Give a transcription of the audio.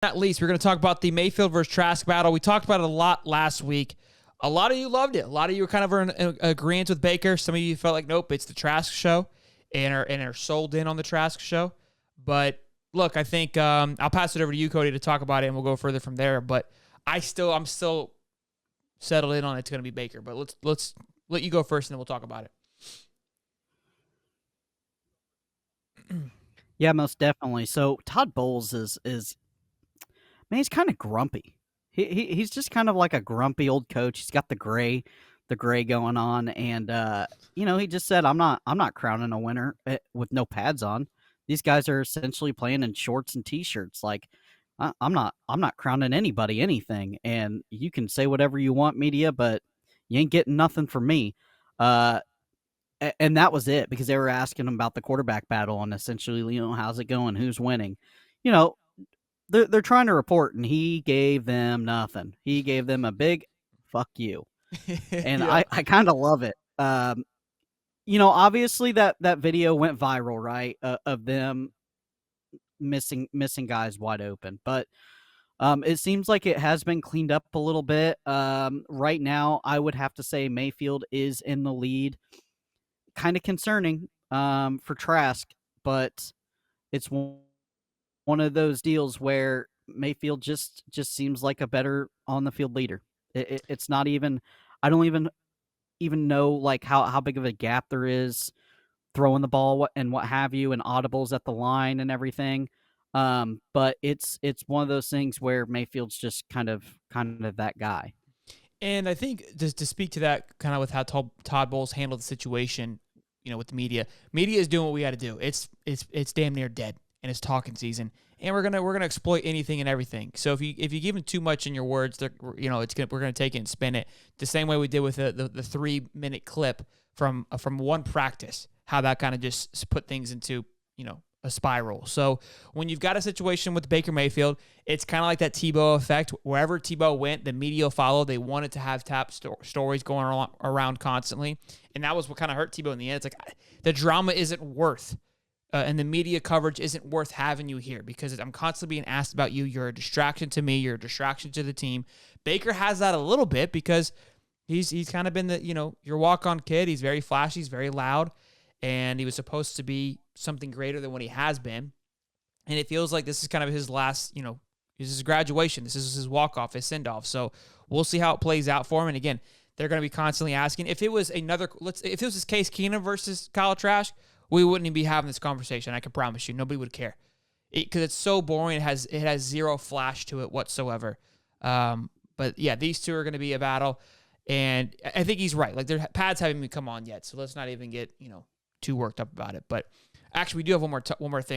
Not least, we're going to talk about the Mayfield versus Trask battle. We talked about it a lot last week. A lot of you loved it. A lot of you were kind of in agreement with Baker. Some of you felt like, nope, it's the Trask show, and are sold in on the Trask show. But look, I think I'll pass it over to you, Cody, to talk about it, and we'll go further from there. But I'm still settled in on it's going to be Baker. But let's let you go first, and then we'll talk about it. Yeah, most definitely. So Todd Bowles is man, he's kind of grumpy. He's just kind of like a grumpy old coach. He's got the gray going on, and he just said, I'm not crowning a winner with no pads on. These guys are essentially playing in shorts and t-shirts. Like I'm not crowning anybody anything, and you can say whatever you want, media, but you ain't getting nothing from me. And that was it, because they were asking him about the quarterback battle and essentially, how's it going? Who's winning? You know, they're trying to report, and he gave them nothing. He gave them a big fuck you. And Yeah. I kind of love it. Obviously that video went viral, right? Of them missing guys wide open. But it seems like it has been cleaned up a little bit. Right now, I would have to say Mayfield is in the lead. Kind of concerning for Trask, but it's one of those deals where Mayfield just seems like a better on the field leader. It's not even, I don't even know like how big of a gap there is throwing the ball and what have you, and audibles at the line and everything. But it's one of those things where Mayfield's just kind of that guy. And I think just to speak to that, kind of with how Todd Bowles handled the situation, with the media is doing what we got to do. It's damn near dead, and it's talking season, and we're gonna exploit anything and everything. So if you give them too much in your words, we're gonna take it and spin it the same way we did with the 3-minute clip from one practice. How that kind of just put things into a spiral. So when you've got a situation with Baker Mayfield, it's kind of like that Tebow effect. Wherever Tebow went, the media followed. They wanted to have stories going around constantly, and that was what kind of hurt Tebow in the end. It's like the drama isn't worth, and the media coverage isn't worth having you here, because I'm constantly being asked about you. You're a distraction to me. You're a distraction to the team. Baker has that a little bit because he's kind of been the your walk-on kid. He's very flashy. He's very loud, and he was supposed to be something greater than what he has been. And it feels like this is kind of his last, this is his graduation. This is his walk-off, his send-off. So we'll see how it plays out for him. And again, they're going to be constantly asking. If it was if it was Case Keenum versus Kyle Trask, we wouldn't even be having this conversation. I can promise you. Nobody would care. Because it's so boring. It has zero flash to it whatsoever. But yeah, these two are going to be a battle. And I think he's right. Like, their pads haven't even come on yet. So let's not even get, too worked up about it. But actually, we do have one more thing.